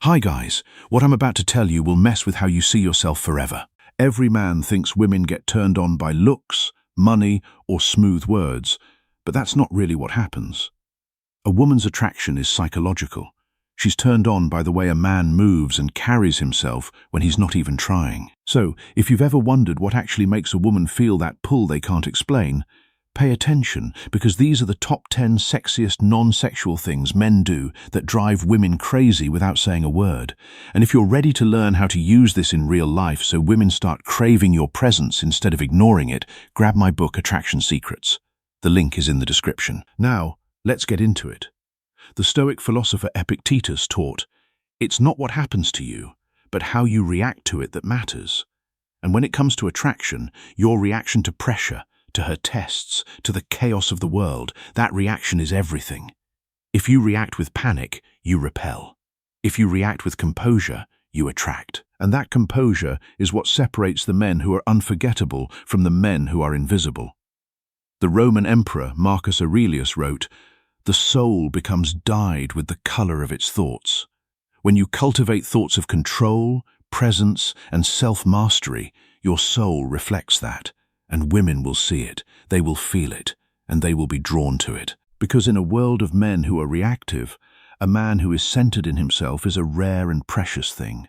Hi guys, what I'm about to tell you will mess with how you see yourself forever. Every man thinks women get turned on by looks, money, or smooth words, but that's not really what happens. A woman's attraction is psychological. She's turned on by the way a man moves and carries himself when he's not even trying. So, if you've ever wondered what actually makes a woman feel that pull they can't explain, pay attention, because these are the top 10 sexiest non-sexual things men do that drive women crazy without saying a word. And if you're ready to learn how to use this in real life so women start craving your presence instead of ignoring it, grab my book Attraction Secrets. The link is in the description. Now, let's get into it. The Stoic philosopher Epictetus taught, "It's not what happens to you, but how you react to it that matters." And when it comes to attraction, your reaction to pressure, to her tests, to the chaos of the world, that reaction is everything. If you react with panic, you repel. If you react with composure, you attract. And that composure is what separates the men who are unforgettable from the men who are invisible. The Roman emperor Marcus Aurelius wrote, "The soul becomes dyed with the color of its thoughts." When you cultivate thoughts of control, presence, and self-mastery, your soul reflects that. And women will see it, they will feel it, and they will be drawn to it. Because in a world of men who are reactive, a man who is centered in himself is a rare and precious thing.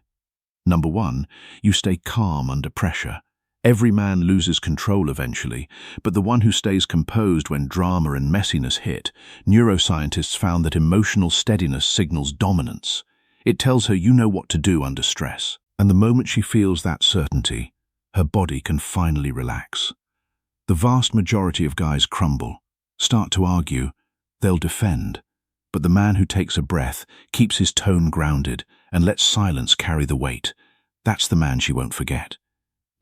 Number 1, you stay calm under pressure. Every man loses control eventually, but the one who stays composed when drama and messiness hit, neuroscientists found that emotional steadiness signals dominance. It tells her you know what to do under stress. And the moment she feels that certainty, her body can finally relax. The vast majority of guys crumble, start to argue, they'll defend. But the man who takes a breath, keeps his tone grounded, and lets silence carry the weight, that's the man she won't forget.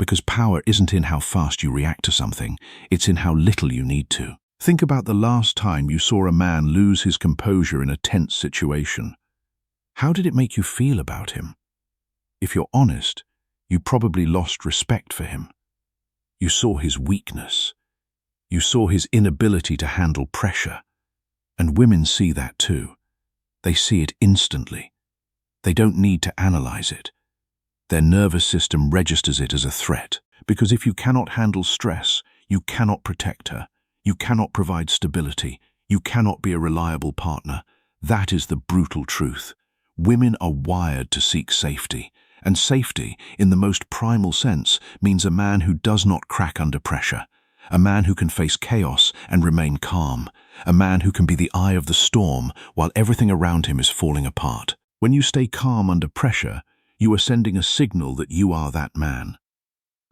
Because power isn't in how fast you react to something, it's in how little you need to. Think about the last time you saw a man lose his composure in a tense situation. How did it make you feel about him? If you're honest, you probably lost respect for him. You saw his weakness. You saw his inability to handle pressure. And women see that too. They see it instantly. They don't need to analyze it. Their nervous system registers it as a threat. Because if you cannot handle stress, you cannot protect her. You cannot provide stability. You cannot be a reliable partner. That is the brutal truth. Women are wired to seek safety. And safety, in the most primal sense, means a man who does not crack under pressure, a man who can face chaos and remain calm, a man who can be the eye of the storm while everything around him is falling apart. When you stay calm under pressure, you are sending a signal that you are that man.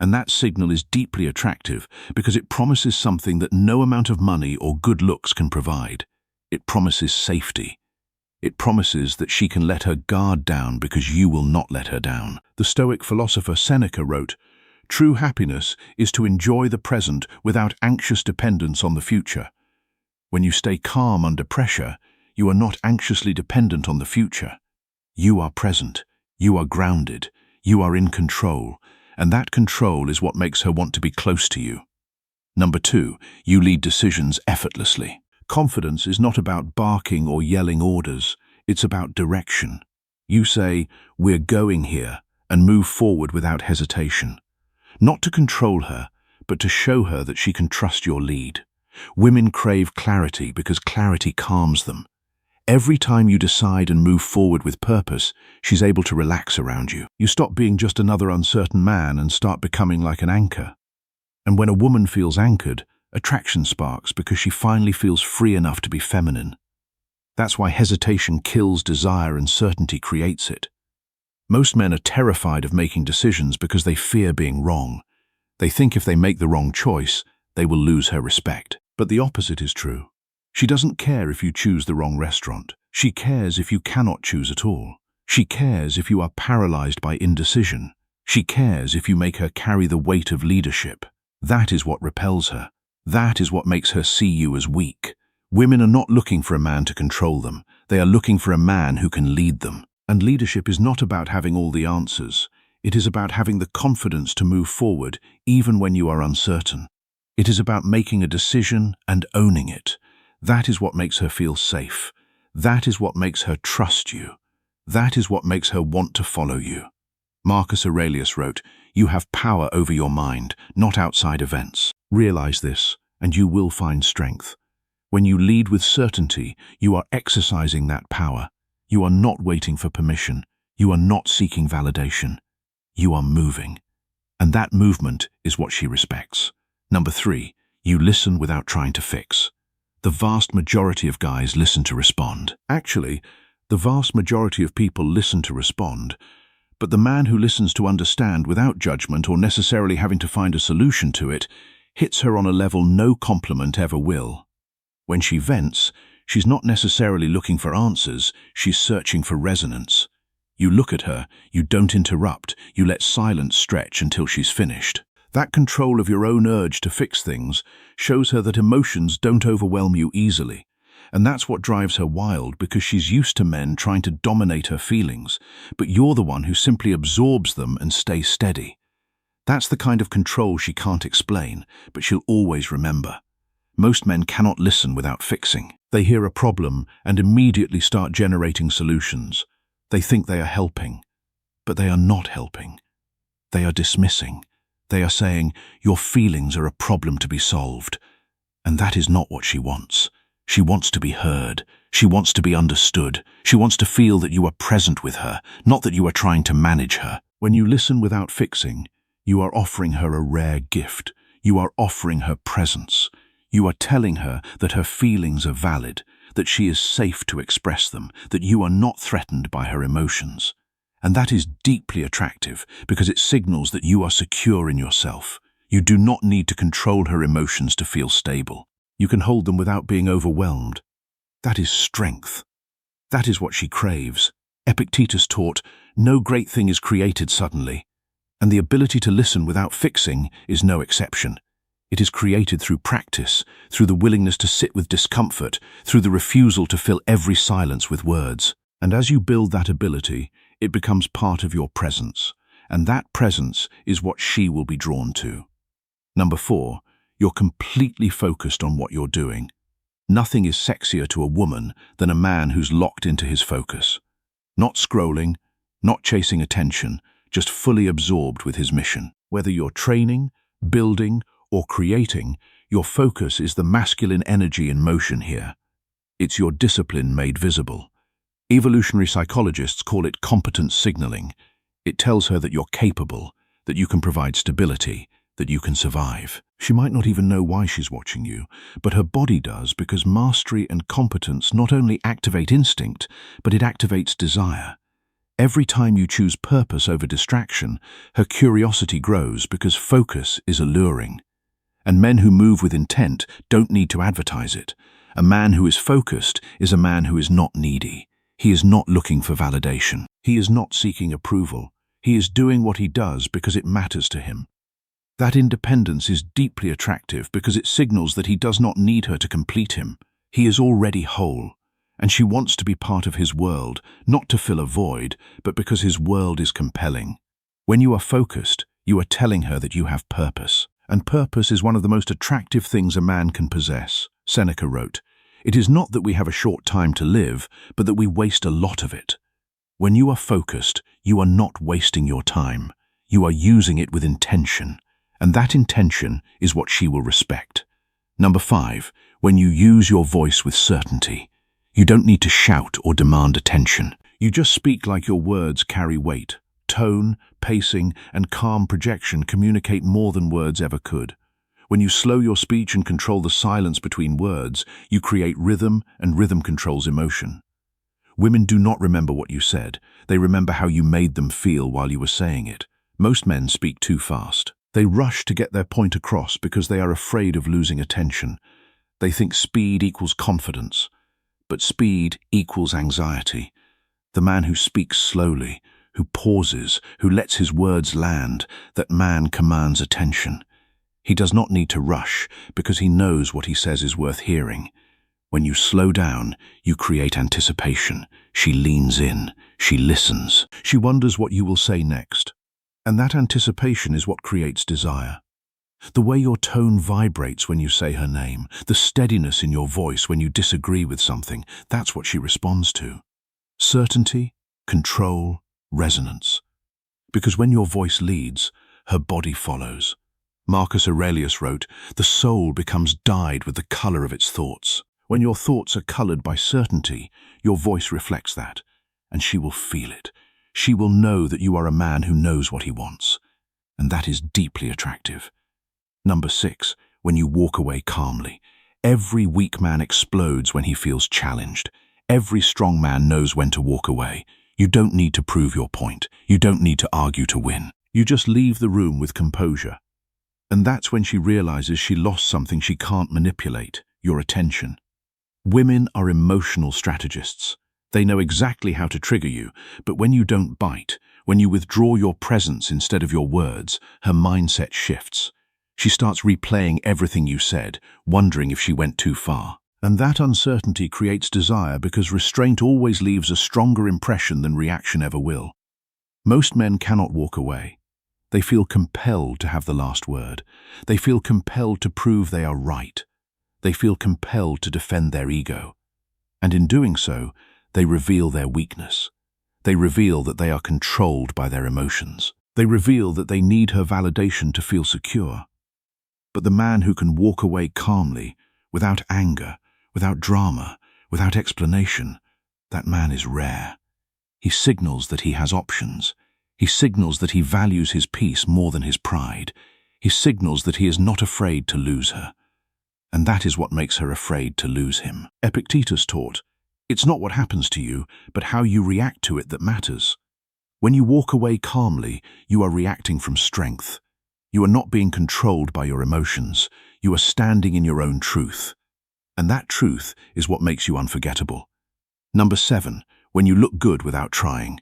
And that signal is deeply attractive because it promises something that no amount of money or good looks can provide. It promises safety. It promises that she can let her guard down because you will not let her down. The Stoic philosopher Seneca wrote, "True happiness is to enjoy the present without anxious dependence on the future." When you stay calm under pressure, you are not anxiously dependent on the future. You are present, you are grounded, you are in control, and that control is what makes her want to be close to you. Number 2, you lead decisions effortlessly. Confidence is not about barking or yelling orders, it's about direction. You say, "We're going here," and move forward without hesitation. Not to control her, but to show her that she can trust your lead. Women crave clarity because clarity calms them. Every time you decide and move forward with purpose, she's able to relax around you. You stop being just another uncertain man and start becoming like an anchor. And when a woman feels anchored, attraction sparks because she finally feels free enough to be feminine. That's why hesitation kills desire and certainty creates it. Most men are terrified of making decisions because they fear being wrong. They think if they make the wrong choice, they will lose her respect. But the opposite is true. She doesn't care if you choose the wrong restaurant. She cares if you cannot choose at all. She cares if you are paralyzed by indecision. She cares if you make her carry the weight of leadership. That is what repels her. That is what makes her see you as weak. Women are not looking for a man to control them. They are looking for a man who can lead them. And leadership is not about having all the answers. It is about having the confidence to move forward even when you are uncertain. It is about making a decision and owning it. That is what makes her feel safe. That is what makes her trust you. That is what makes her want to follow you. Marcus Aurelius wrote, "You have power over your mind, not outside events." Realize this, and you will find strength. When you lead with certainty, you are exercising that power. You are not waiting for permission. You are not seeking validation. You are moving. And that movement is what she respects. Number 3, you listen without trying to fix. The vast majority of guys listen to respond. Actually, the vast majority of people listen to respond. But the man who listens to understand without judgment or necessarily having to find a solution to it hits her on a level no compliment ever will. When she vents, she's not necessarily looking for answers, she's searching for resonance. You look at her, you don't interrupt, you let silence stretch until she's finished. That control of your own urge to fix things shows her that emotions don't overwhelm you easily. And that's what drives her wild, because she's used to men trying to dominate her feelings, but you're the one who simply absorbs them and stays steady. That's the kind of control she can't explain, but she'll always remember. Most men cannot listen without fixing. They hear a problem and immediately start generating solutions. They think they are helping, but they are not helping. They are dismissing. They are saying, your feelings are a problem to be solved. And that is not what she wants. She wants to be heard. She wants to be understood. She wants to feel that you are present with her, not that you are trying to manage her. When you listen without fixing, you are offering her a rare gift. You are offering her presence. You are telling her that her feelings are valid, that she is safe to express them, that you are not threatened by her emotions. And that is deeply attractive because it signals that you are secure in yourself. You do not need to control her emotions to feel stable. You can hold them without being overwhelmed. That is strength. That is what she craves. Epictetus taught, no great thing is created suddenly, and the ability to listen without fixing is no exception. It is created through practice, through the willingness to sit with discomfort, through the refusal to fill every silence with words. And as you build that ability, it becomes part of your presence, and that presence is what she will be drawn to. Number 4, you're completely focused on what you're doing. Nothing is sexier to a woman than a man who's locked into his focus. Not scrolling, not chasing attention, just fully absorbed with his mission. Whether you're training, building, or creating, your focus is the masculine energy in motion here. It's your discipline made visible. Evolutionary psychologists call it competence signaling. It tells her that you're capable, that you can provide stability, that you can survive. She might not even know why she's watching you, but her body does, because mastery and competence not only activate instinct, but it activates desire. Every time you choose purpose over distraction, her curiosity grows because focus is alluring. And men who move with intent don't need to advertise it. A man who is focused is a man who is not needy. He is not looking for validation. He is not seeking approval. He is doing what he does because it matters to him. That independence is deeply attractive because it signals that he does not need her to complete him. He is already whole, and she wants to be part of his world, not to fill a void, but because his world is compelling. When you are focused, you are telling her that you have purpose, and purpose is one of the most attractive things a man can possess. Seneca wrote, "It is not that we have a short time to live, but that we waste a lot of it." When you are focused, you are not wasting your time. You are using it with intention. And that intention is what she will respect. Number 5, when you use your voice with certainty. You don't need to shout or demand attention. You just speak like your words carry weight. Tone, pacing, and calm projection communicate more than words ever could. When you slow your speech and control the silence between words, you create rhythm, and rhythm controls emotion. Women do not remember what you said. They remember how you made them feel while you were saying it. Most men speak too fast. They rush to get their point across because they are afraid of losing attention. They think speed equals confidence, but speed equals anxiety. The man who speaks slowly, who pauses, who lets his words land, that man commands attention. He does not need to rush because he knows what he says is worth hearing. When you slow down, you create anticipation. She leans in, she listens, she wonders what you will say next. And that anticipation is what creates desire. The way your tone vibrates when you say her name, the steadiness in your voice when you disagree with something, that's what she responds to. Certainty, control, resonance. Because when your voice leads, her body follows. Marcus Aurelius wrote, "The soul becomes dyed with the color of its thoughts." When your thoughts are colored by certainty, your voice reflects that, and she will feel it. She will know that you are a man who knows what he wants, and that is deeply attractive. Number 6, when you walk away calmly. Every weak man explodes when he feels challenged. Every strong man knows when to walk away. You don't need to prove your point. You don't need to argue to win. You just leave the room with composure. And that's when she realizes she lost something she can't manipulate, your attention. Women are emotional strategists. They know exactly how to trigger you, but when you don't bite, when you withdraw your presence instead of your words, her mindset shifts. She starts replaying everything you said, wondering if she went too far. And that uncertainty creates desire because restraint always leaves a stronger impression than reaction ever will. Most men cannot walk away. They feel compelled to have the last word. They feel compelled to prove they are right. They feel compelled to defend their ego. And in doing so, they reveal their weakness. They reveal that they are controlled by their emotions. They reveal that they need her validation to feel secure. But the man who can walk away calmly, without anger, without drama, without explanation, that man is rare. He signals that he has options. He signals that he values his peace more than his pride. He signals that he is not afraid to lose her. And that is what makes her afraid to lose him. Epictetus taught, "It's not what happens to you, but how you react to it that matters." When you walk away calmly, you are reacting from strength. You are not being controlled by your emotions. You are standing in your own truth. And that truth is what makes you unforgettable. Number 7, when you look good without trying.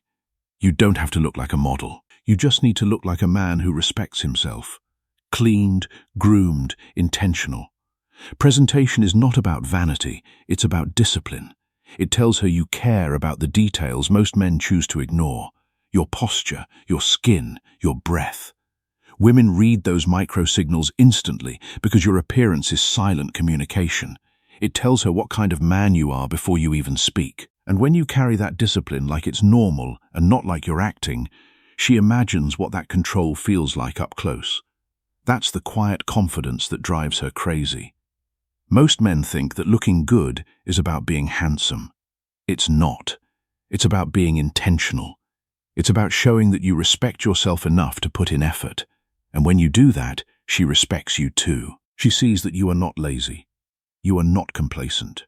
You don't have to look like a model. You just need to look like a man who respects himself. Cleaned, groomed, intentional. Presentation is not about vanity, it's about discipline. It tells her you care about the details most men choose to ignore. Your posture, your skin, your breath. Women read those micro-signals instantly because your appearance is silent communication. It tells her what kind of man you are before you even speak. And when you carry that discipline like it's normal and not like you're acting, she imagines what that control feels like up close. That's the quiet confidence that drives her crazy. Most men think that looking good is about being handsome. It's not. It's about being intentional. It's about showing that you respect yourself enough to put in effort. And when you do that, she respects you too. She sees that you are not lazy. You are not complacent.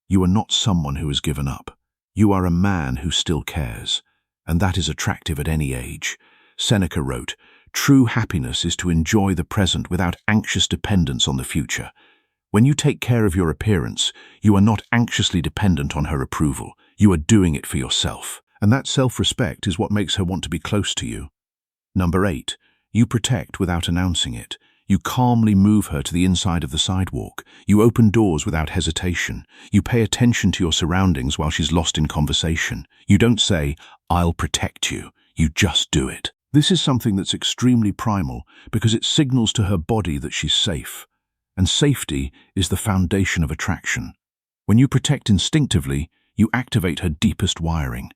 You are not someone who has given up. You are a man who still cares, and that is attractive at any age. Seneca wrote, "True happiness is to enjoy the present without anxious dependence on the future." When you take care of your appearance, you are not anxiously dependent on her approval. You are doing it for yourself. And that self-respect is what makes her want to be close to you. Number 8, you protect without announcing it. You calmly move her to the inside of the sidewalk. You open doors without hesitation. You pay attention to your surroundings while she's lost in conversation. You don't say, "I'll protect you." You just do it. This is something that's extremely primal because it signals to her body that she's safe. And safety is the foundation of attraction. When you protect instinctively, you activate her deepest wiring.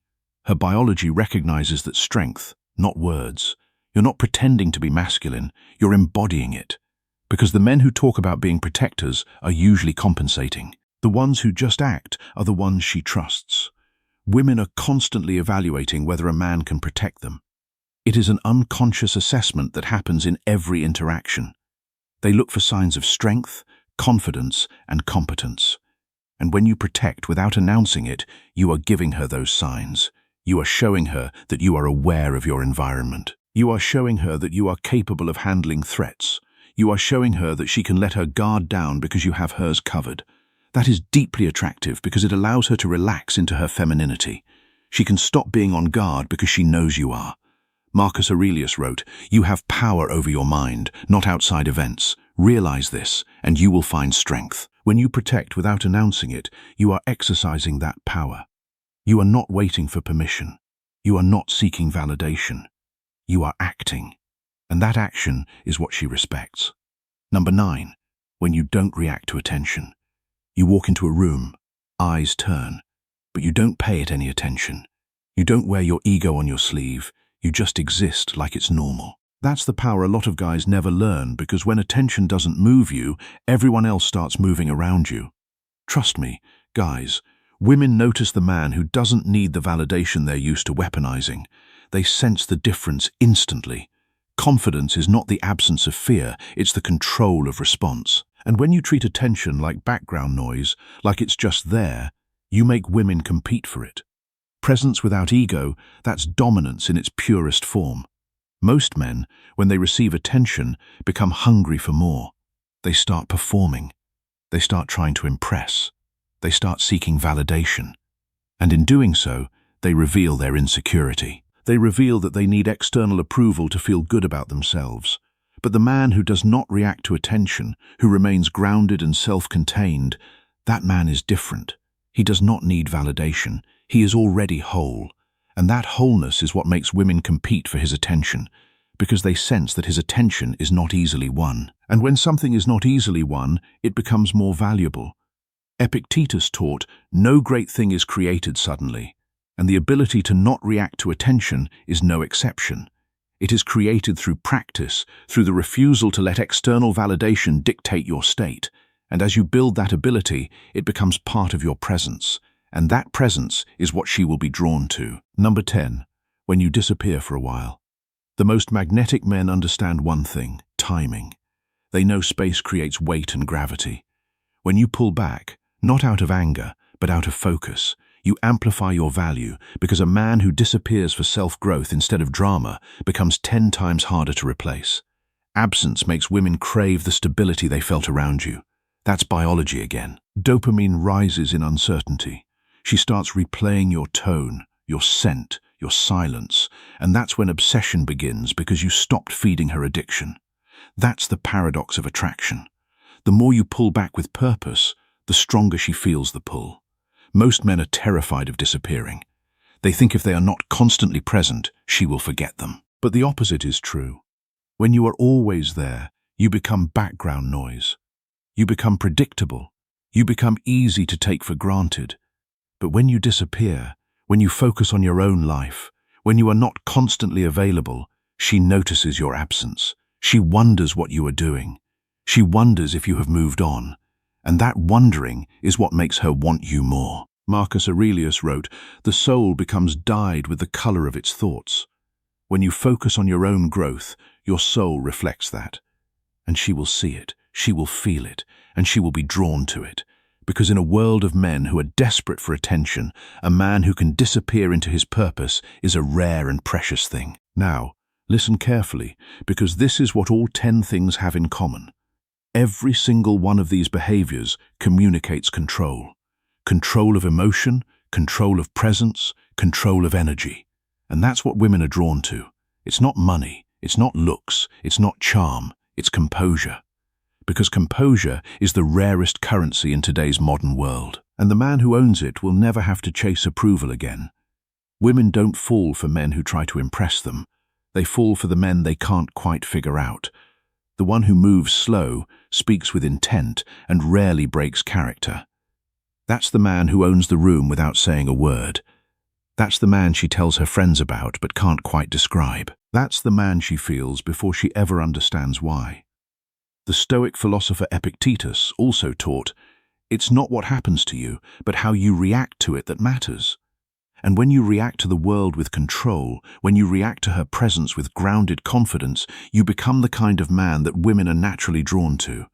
Her biology recognizes that strength, not words. You're not pretending to be masculine, you're embodying it. Because the men who talk about being protectors are usually compensating. The ones who just act are the ones she trusts. Women are constantly evaluating whether a man can protect them. It is an unconscious assessment that happens in every interaction. They look for signs of strength, confidence, and competence. And when you protect without announcing it, you are giving her those signs. You are showing her that you are aware of your environment. You are showing her that you are capable of handling threats. You are showing her that she can let her guard down because you have hers covered. That is deeply attractive because it allows her to relax into her femininity. She can stop being on guard because she knows you are. Marcus Aurelius wrote, "You have power over your mind, not outside events. Realize this, and you will find strength." When you protect without announcing it, you are exercising that power. You are not waiting for permission. You are not seeking validation. You are acting, and that action is what she respects. Number 9, when you don't react to attention. You walk into a room, eyes turn, but you don't pay it any attention. You don't wear your ego on your sleeve. You just exist like it's normal. That's the power a lot of guys never learn, because when attention doesn't move you, everyone else starts moving around you. Trust me, guys, women notice the man who doesn't need the validation they're used to weaponizing. They sense the difference instantly. Confidence is not the absence of fear, it's the control of response. And when you treat attention like background noise, like it's just there, you make women compete for it. Presence without ego, that's dominance in its purest form. Most men, when they receive attention, become hungry for more. They start performing. They start trying to impress. They start seeking validation. And in doing so, they reveal their insecurity. They reveal that they need external approval to feel good about themselves. But the man who does not react to attention, who remains grounded and self-contained, that man is different. He does not need validation. He is already whole. And that wholeness is what makes women compete for his attention, because they sense that his attention is not easily won. And when something is not easily won, it becomes more valuable. Epictetus taught, no great thing is created suddenly, and the ability to not react to attention is no exception. It is created through practice, through the refusal to let external validation dictate your state. And as you build that ability, it becomes part of your presence. And that presence is what she will be drawn to. Number 10. When you disappear for a while. The most magnetic men understand one thing: timing. They know space creates weight and gravity. When you pull back, not out of anger, but out of focus, you amplify your value, because a man who disappears for self-growth instead of drama becomes 10 times harder to replace. Absence makes women crave the stability they felt around you. That's biology again. Dopamine rises in uncertainty. She starts replaying your tone, your scent, your silence, and that's when obsession begins, because you stopped feeding her addiction. That's the paradox of attraction. The more you pull back with purpose, the stronger she feels the pull. Most men are terrified of disappearing. They think if they are not constantly present, she will forget them. But the opposite is true. When you are always there, you become background noise. You become predictable. You become easy to take for granted. But when you disappear, when you focus on your own life, when you are not constantly available, she notices your absence. She wonders what you are doing. She wonders if you have moved on. And that wondering is what makes her want you more. Marcus Aurelius wrote, "The soul becomes dyed with the color of its thoughts." When you focus on your own growth, your soul reflects that. And she will see it, she will feel it, and she will be drawn to it. Because in a world of men who are desperate for attention, a man who can disappear into his purpose is a rare and precious thing. Now, listen carefully, because this is what all 10 things have in common. Every single one of these behaviors communicates control. Control of emotion, control of presence, control of energy. And that's what women are drawn to. It's not money, it's not looks, it's not charm, it's composure. Because composure is the rarest currency in today's modern world. And the man who owns it will never have to chase approval again. Women don't fall for men who try to impress them. They fall for the men they can't quite figure out. The one who moves slow, speaks with intent, and rarely breaks character. That's the man who owns the room without saying a word. That's the man she tells her friends about but can't quite describe. That's the man she feels before she ever understands why. The Stoic philosopher Epictetus also taught, "It's not what happens to you, but how you react to it that matters." And when you react to the world with control, when you react to her presence with grounded confidence, you become the kind of man that women are naturally drawn to.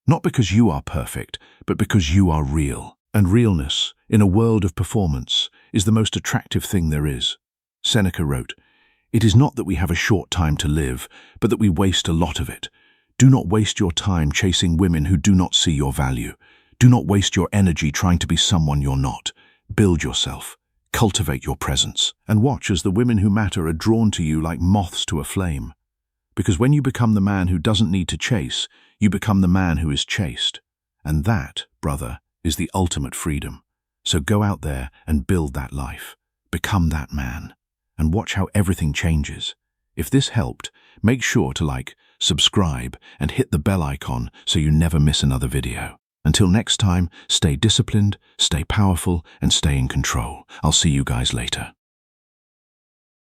Not because you are perfect, but because you are real. And realness, in a world of performance, is the most attractive thing there is. Seneca wrote, "It is not that we have a short time to live, but that we waste a lot of it. Do not waste your time chasing women who do not see your value. Do not waste your energy trying to be someone you're not. Build yourself. Cultivate your presence, and watch as the women who matter are drawn to you like moths to a flame. Because when you become the man who doesn't need to chase, you become the man who is chased. And that, brother, is the ultimate freedom. So go out there and build that life. Become that man. And watch how everything changes. If this helped, make sure to like, subscribe, and hit the bell icon so you never miss another video. Until next time, stay disciplined, stay powerful, and stay in control. I'll see you guys later.